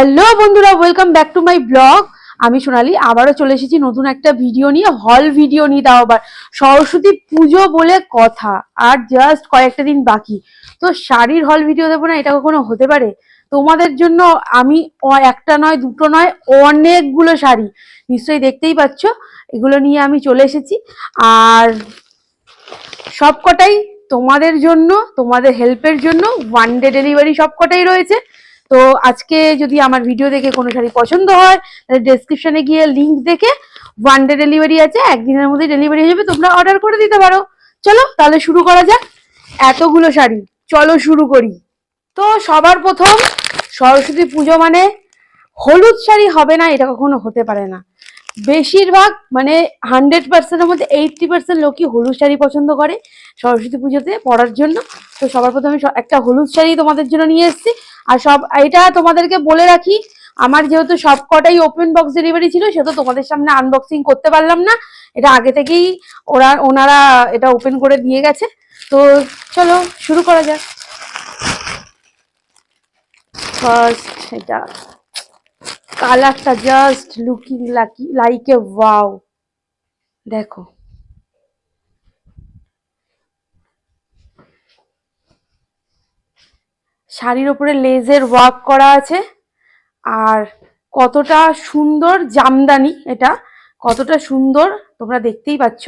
Hello বন্ধুরা, welcome back to my blog. আমি সোনালি আবারও চলে এসেছি নতুন একটা ভিডিও নিয়ে, হল ভিডিও নিয়ে। তাও আবার সরস্বতী পুজো বলে কথা, আর জাস্ট কয়েকটা দিন বাকি। তো শাড়ির হল ভিডিও দেবো না, এটা কখনো হতে পারে? তোমাদের জন্য আমি একটা নয় দুটো নয় অনেকগুলো শাড়ি, নিশ্চয়ই দেখতেই পাচ্ছ, এগুলো নিয়ে আমি চলে এসেছি। আর সবকটাই তোমাদের জন্য, তোমাদের হেল্পের জন্য। ওয়ান ডে ডেলিভারি সবকটাই রয়েছে। তো আজকে যদি আমার ভিডিও দেখে কোনো শাড়ি পছন্দ হয়, তাহলে ডেসক্রিপশনে গিয়ে লিঙ্ক দেখে ওয়ান ডে ডেলিভারি আছে, একদিনের মধ্যে ডেলিভারি হয়ে যাবে, তোমরা অর্ডার করে দিতে পারো। চলো তাহলে শুরু করা যাক। এতগুলো শাড়ি, চলো শুরু করি। তো সবার প্রথম, সরস্বতী পুজো মানে হলুদ শাড়ি হবে না এটা কখনো হতে পারে না। বেশিরভাগ মানে 100%-এর মধ্যে 80% লোকই হলুদ শাড়ি পছন্দ করে সরস্বতী পুজোতে পরার জন্য। তো সবার প্রথমে একটা হলুদ শাড়ি তোমাদের জন্য নিয়ে এসেছি। আর এটা তোমাদেরকে বলে রাখি, আমার যেহেতু সব কটাই ওপেন বক্স ডেলিভারি ছিল, সেহেতু তোমাদের সামনে আনবক্সিং করতে পারলাম না। এটা আগে থেকেই ওনারা এটা ওপেন করে দিয়ে গেছে। তো চলো শুরু করা যাক। ফার্স্ট, এটা কালারটা just looking like a wow. দেখো, শাড়ির ওপরে লেজের ওয়ার্ক করা আছে। আর কতটা সুন্দর জামদানি, এটা কতটা সুন্দর তোমরা দেখতেই পাচ্ছ।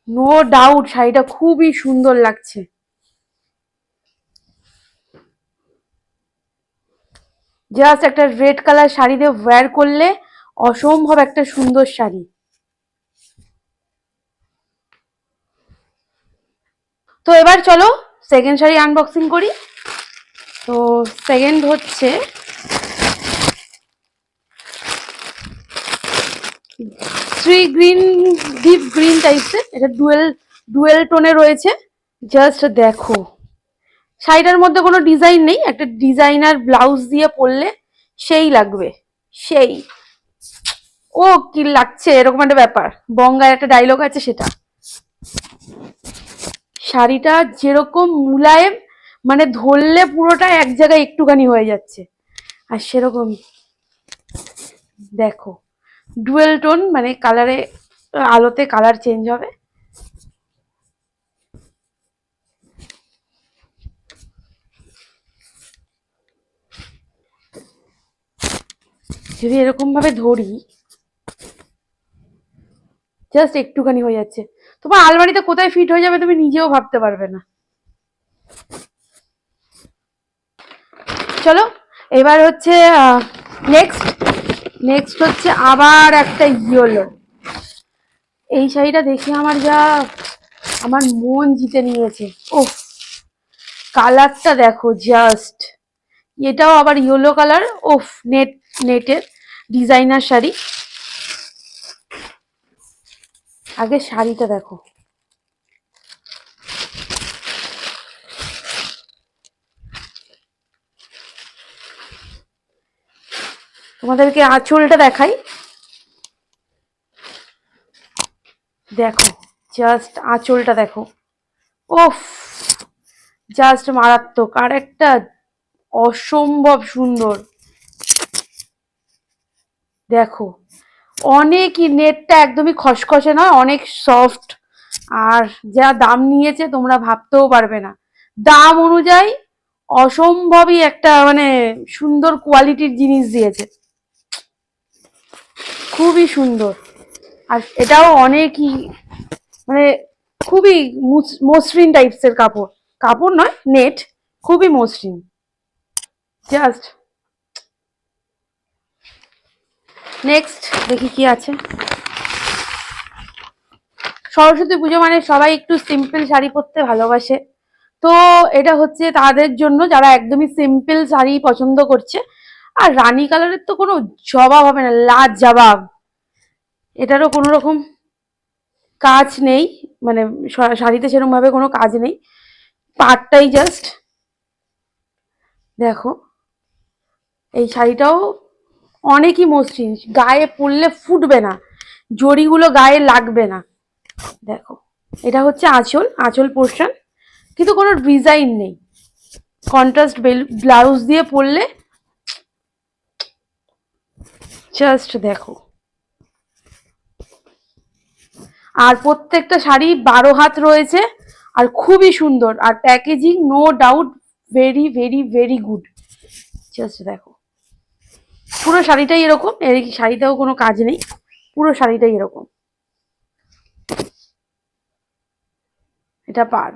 নো ডাউট শাড়িটা খুবই সুন্দর লাগছে। জাস্ট একটা রেড কালার শাড়ি দিয়ে ওয়্যার করলে অসম্ভব একটা সুন্দর শাড়ি। তো এবার চলো সেকেন্ড শাড়ি আনবক্সিং করি। তো সেকেন্ড হচ্ছে শ্রী গ্রিন, ডিপ গ্রিন টাইপসের। এটা ডুয়েল টোনে রয়েছে। জাস্ট দেখো, শাড়িটার মধ্যে কোনো ডিজাইন নেই, একটা ডিজাইনার ব্লাউজ দিয়ে পরলে সেই লাগবে, সেই। ও কি লাগছে, এরকম একটা ব্যাপার। বঙ্গায় একটা ডায়লগ আছে সেটা। শাড়িটা যেরকম মুলায়েম, মানে ধরলে পুরোটা এক জায়গায় একটুখানি হয়ে যাচ্ছে, আর সেরকম দেখো ডুয়েল টোন, মানে কালারে, আলোতে কালার চেঞ্জ হবে। যদি এরকম ভাবে ধরি, জাস্ট একটুখানি হয়ে যাচ্ছে, তোমার আলমারিতে কোথায় ফিট হয়ে যাবে তুমি নিজেও ভাবতে পারবে না। চলো এবার হচ্ছে নেক্সট নেক্সট হচ্ছে আবার একটা ইয়েলো। এই শাড়িটা দেখে আমার মন জিতে নিয়েছে। ও কালারটা দেখো জাস্ট, এটাও আবার ইয়েলো কালার। ওফ, নেটের ডিজাইনার শাড়ি। আগে শাড়িটা দেখো, তোমাদেরকে আঁচলটা দেখাই। দেখো জাস্ট আঁচলটা দেখো, ওফ, জাস্ট মারাত্মক। আর একটা অসম্ভব সুন্দর, দেখো অনেকই, নেটটা একদমই খসখসে নয়, অনেক সফট। আর যা দাম নিয়েছে তোমরা ভাবতেও পারবে না, দাম অনুযায়ী অসম্ভবই একটা মানে সুন্দর কোয়ালিটির জিনিস দিয়েছে, খুবই সুন্দর। আর এটাও অনেকই মানে খুবই মসৃণ টাইপসের কাপড়, কাপড় নয় নেট, খুবই মসৃণ। জাস্ট নেক্সট দেখি কি আছে। সরস্বতী পুজো মানে সবাই একটু সিম্পল শাড়ি পরতে ভালোবাসে। তো এটা হচ্ছে তাদের জন্য যারা একদমই সিম্পল শাড়ি পছন্দ করছে। আর রানী কালারের তো কোনো জবাব হবে না, লাজবাব। এটারও কোনো রকম কাজ নেই, মানে শাড়িতে সেরকম ভাবে কোনো কাজ নেই, পাটটাই জাস্ট দেখো। এই শাড়িটাও অনেকই মসৃণ, গায়ে পরলে ফুটবে না, জড়িগুলো গায়ে লাগবে না। দেখো এটা হচ্ছে আঁচল, আঁচল পোর্শন, কিন্তু কোনো ডিজাইন নেই। কন্ট্রাস্ট ব্লাউজ দিয়ে পরলে জাস্ট দেখো। আর প্রত্যেকটা শাড়ি 12 হাত রয়েছে, আর খুবই সুন্দর, আর packaging no doubt very very very good. Just দেখো, পুরো শাড়িটাই এরকম, এর শাড়িতেও কোনো কাজ নেই, পুরো শাড়িটাই এরকম। এটা পার।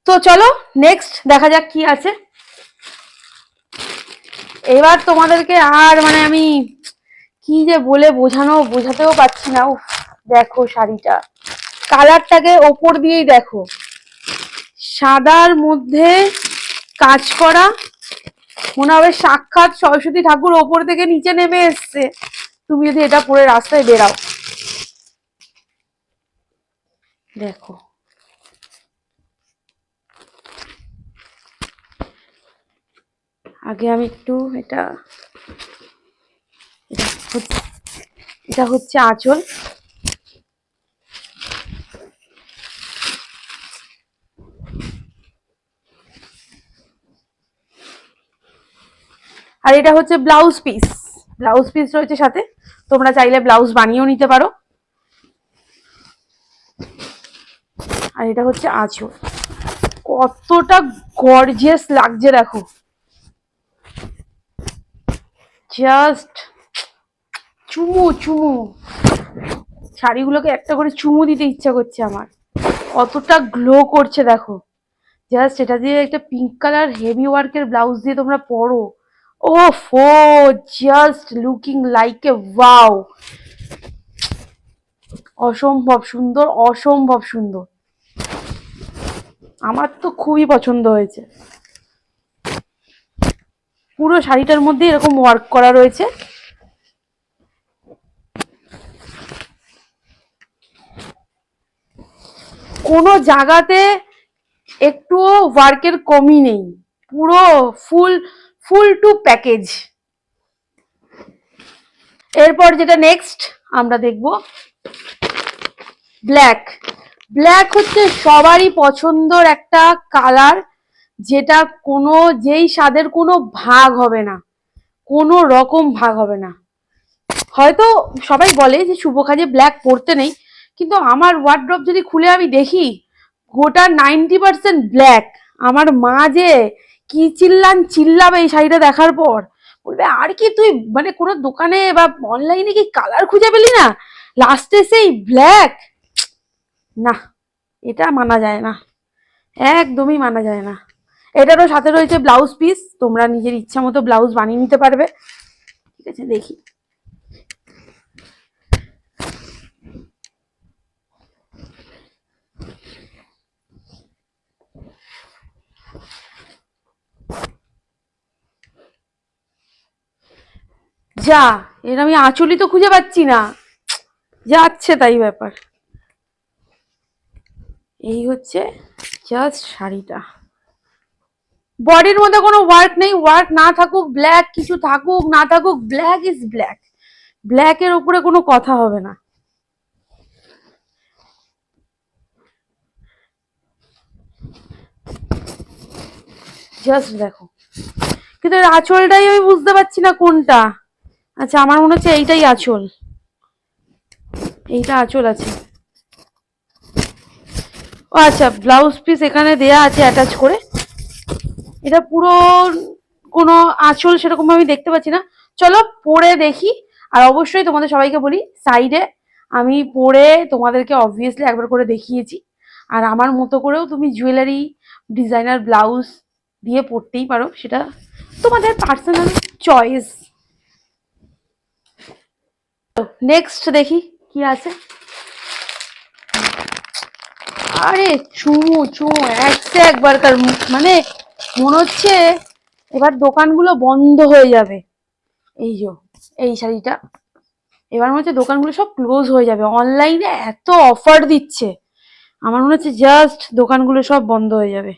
তো চলো নেক্সট দেখা যাক কি আছে। এবার তোমাদেরকে আর মানে আমি কি যে বলে বোঝাতেও পারছি না। উফ, দেখো শাড়িটা, কালারটাকে ওপর দিয়েই দেখো, সাদার মধ্যে কাজ করা, মনে হবে সাক্ষাৎ সরস্বতী ঠাকুর ওপর থেকে নিচে নেমে এসছে তুমি যদি এটা পরে রাস্তায় বেরাও। দেখো, আগে আমি একটু এটা হচ্ছে আঁচল। আর এটা হচ্ছে ব্লাউজ পিস, ব্লাউজ পিস রয়েছে সাথে, তোমরা চাইলে ব্লাউজ বানিয়েও নিতে পারো। আর এটা হচ্ছে আঁচল, কতটা গর্জিয়াস লাগছে দেখো, জাস্ট চুমু চুমু, শাড়িগুলোকে একটা করে চুমু দিতে ইচ্ছা করছে আমার, কতটা গ্লো করছে দেখো। জাস্ট এটা দিয়ে একটা পিঙ্ক কালার হেভি ওয়ার্কের ব্লাউজ দিয়ে তোমরা পরো, ও ফো, just looking like a wow, অসম্ভব সুন্দর, অসম্ভব সুন্দর, আমার তো খুবই পছন্দ হয়েছে। পুরো শাড়িটার মধ্যে এরকম ওয়ার্ক করা রয়েছে। কোনো জায়গাতে একটুও ওয়ার্কের কমই নেই, পুরো ফুল ফুল টু প্যাকেজ। এরপর যেটা নেক্সট আমরা দেখব, ব্ল্যাক। ব্ল্যাক হচ্ছে সবারই পছন্দর একটা কালার, যেটা কোনো যেই স্বাদের কোনো ভাগ হবে না, কোনো রকম ভাগ হবে না। হয়তো সবাই বলে যে শুভ কাজে ব্ল্যাক পরতে নেই, কিন্তু আমার ওয়ার্ড্রপ যদি খুলে আমি দেখি গোটা 90% ব্ল্যাক। আমার মা যে কি চিল্লাবে এই শাড়িটা দেখার পর, বলবে আর কি তুই মানে কোনো দোকানে বা অনলাইনে কি কালার খুঁজে পেলি না, লাস্টে সেই ব্ল্যাক। না, এটা মানা যায় না, একদমই মানা যায় না। এটারও সাথে রয়েছে ব্লাউজ পিস, তোমরা নিজের ইচ্ছা মতো ব্লাউজ বানিয়ে নিতে পারবে। ঠিক আছে, দেখি। যা, এর আমি আঁচলই তো খুঁজে পাচ্ছি না, যাচ্ছে তাই ব্যাপার। এই হচ্ছে জাস্ট শাড়িটা, বডির মধ্যে কোনো ওয়ার্ক নেই, ওয়ার্ক না থাকুক ব্ল্যাক, কিছু থাকুক না থাকুক, ব্ল্যাক ইজ ব্ল্যাক, ব্ল্যাকের উপরে কোনো কথা হবে না। জাস্ট দেখো, কিন্তু এর আঁচলটাই আমি বুঝতে পারছি না কোনটা। আচ্ছা, আমার মনে হচ্ছে এইটাই আঁচল, এইটা আঁচল আছে। ও আচ্ছা, ব্লাউজ পিস এখানে দেয়া আছে অ্যাটাচ করে, এটা পুরো কোনো আঁচল সেরকম আমি দেখতে পাচ্ছি না। চলো পরে দেখি। আর অবশ্যই তোমাদের সবাইকে বলি, সাইডে আমি পরে তোমাদেরকে অবভিয়াসলি একবার করে দেখিয়েছি, আর আমার মতো করেও তুমি জুয়েলারি ডিজাইনার ব্লাউজ দিয়ে পরতেই পারো, সেটা তোমাদের পার্সোনাল চয়েস। নেক্সট দেখি কি আছে। আরে চুমু চুমু একবার তার মানে মনে হচ্ছে এবার দোকানগুলো বন্ধ হয়ে যাবে। এই যে এই শাড়িটা, এবার মনে হচ্ছে দোকানগুলো সব ক্লোজ হয়ে যাবে, অনলাইনে এত অফার দিচ্ছে, আমার মনে হচ্ছে জাস্ট দোকানগুলো সব বন্ধ হয়ে যাবে।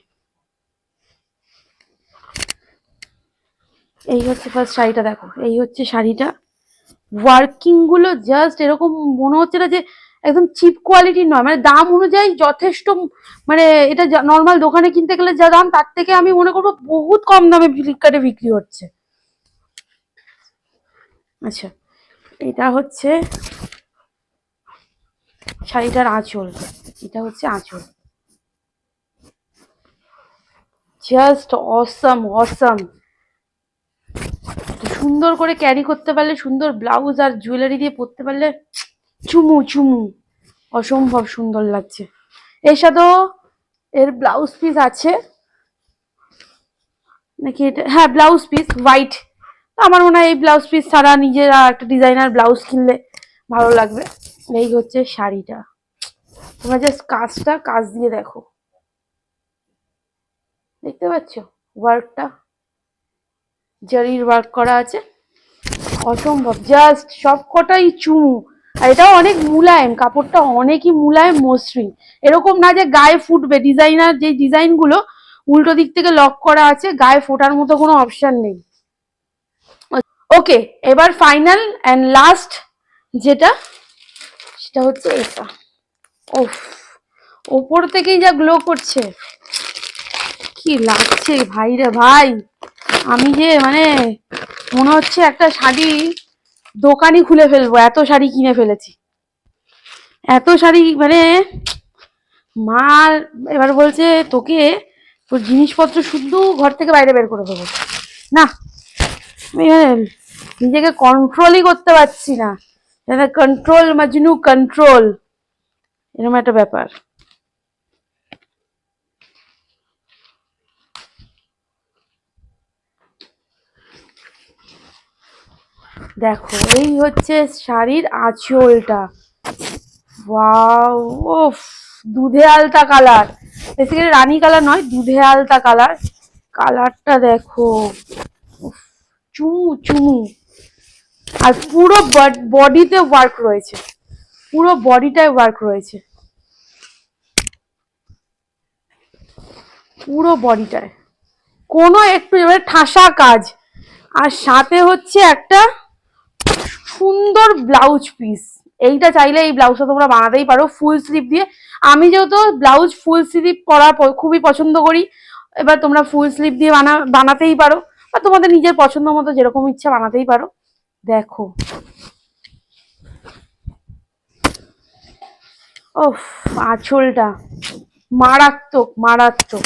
এই হচ্ছে ফার্স্ট শাড়িটা, দেখো এই হচ্ছে শাড়িটা, ওয়ার্কিং গুলো জাস্ট এরকম মনে হচ্ছে না যে একদম চিপ কোয়ালিটি নয়, মানে দাম অনুযায়ী যথেষ্ট, মানে এটা নর্মাল দোকানে কিনতে গেলে যা দাম তার থেকে আমি মনে করবো বহুত কম দামে ফ্লিপকার্টে বিক্রি হচ্ছে। আচ্ছা, এটা হচ্ছে শাড়িটার আঁচল, এটা হচ্ছে আঁচল, জাস্ট অসম অসম। সুন্দর করে ক্যারি করতে পারলে, সুন্দর ব্লাউজ আর জুয়েলারি দিয়ে পরতে পারলে চুমু চুমু, অসম্ভব সুন্দর লাগছে। এর সাথেও এর ব্লাউজ পিস আছে নাকি, এটা হ্যাঁ ব্লাউজ পিস হোয়াইট। আমার মনে হয় এই ব্লাউজ পিস ছাড়া নিজেরা একটা ডিজাইনার ব্লাউজ কিনলে ভালো লাগবে। এই হচ্ছে শাড়িটা, তোমরা জাস্ট কাজ দিয়ে দেখো, দেখতে পাচ্ছ ওয়ার্কটা, জারির ওয়ার্ক করা আছে, অসম্ভব, জাস্ট সবকটাই চুমু। আর এটাও অনেক মুলায়েম, কাপড়টা অনেকই মুলায়েম, মসৃণ, এরকম না যে গায়ে ফুটবে। ডিজাইনার যে ডিজাইন গুলো উল্টো দিক থেকে লক করা আছে, গায়ে ফোটার মতো কোনো অপশন নেই। ওকে, এবার ফাইনাল অ্যান্ড লাস্ট যেটা, সেটা হচ্ছে এটা। ওফ, ওপর থেকেই যা গ্লো করছে, কি লাগছে ভাই রে ভাই। আমি যে মানে মনে হচ্ছে একটা শাড়ি দোকানই খুলে ফেলবো, এত শাড়ি কিনে ফেলেছি, এত শাড়ি মানে। মা এবার বলছে তোকে, তোর জিনিসপত্র শুদ্ধ ঘর থেকে বাইরে বের করে দেবো না। আমি নিজেকে কন্ট্রোলই করতে পারছি না, কন্ট্রোল মাজনু কন্ট্রোল, এরকম একটা ব্যাপার। দেখো এই হচ্ছে শাড়ির আঁচলটা, ওয়াও, ওফ, দুধে আলতা কালার, বেসিক্যালি রানী কালার নয়, দুধে আলতা কালার। কালারটা দেখো, চুমু চুমু। আর পুরো বডিতে ওয়ার্ক রয়েছে, পুরো বডিটায় ওয়ার্ক রয়েছে, পুরো বডিটায় কোনো একটু ঠাসা কাজ। আর সাথে হচ্ছে একটা সুন্দর ব্লাউজ পিস। এইটা চাইলে এই ব্লাউজটা তোমরা বানাতেই পারো ফুল স্লিভ দিয়ে। আমি যেহেতু ব্লাউজ ফুল স্লিভ পরা খুবই পছন্দ করি, এবার তোমরা ফুল স্লিভ দিয়ে বানাতেই পারো, বা তোমাদের নিজের পছন্দ মতো যেরকম ইচ্ছা বানাতেই পারো। দেখো, ও আঁচলটা মারাত্মক মারাত্মক।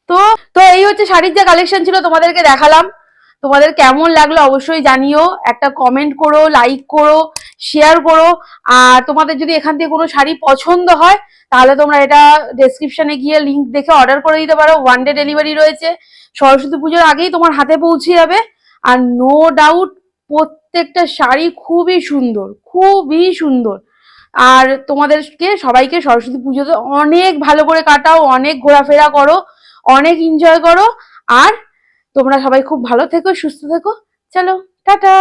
তো তো এই হচ্ছে শাড়ির যা কালেকশন ছিল তোমাদেরকে দেখালাম। তোমাদের কেমন লাগলো অবশ্যই জানিও, একটা কমেন্ট করো, লাইক করো, শেয়ার করো। আর তোমাদের যদি এখান থেকে কোনো শাড়ি পছন্দ হয় তাহলে তোমরা এটা ডেসক্রিপশনে গিয়ে লিংক দেখে অর্ডার করে দিতে পারো। 1 ডে ডেলিভারি রয়েছে, সরস্বতী পুজোর আগেই তোমার হাতে পৌঁছে যাবে। আর নো ডাউট প্রত্যেকটা শাড়ি খুবই সুন্দর, খুবই সুন্দর। আর তোমাদেরকে সবাইকে সরস্বতী পুজোতে অনেক ভালো করে কাটাও, অনেক ঘোরাফেরা করো, অনেক এনজয় করো। আর তোমরা সবাই খুব ভালো থেকো, সুস্থ থেকো। চলো টাটা।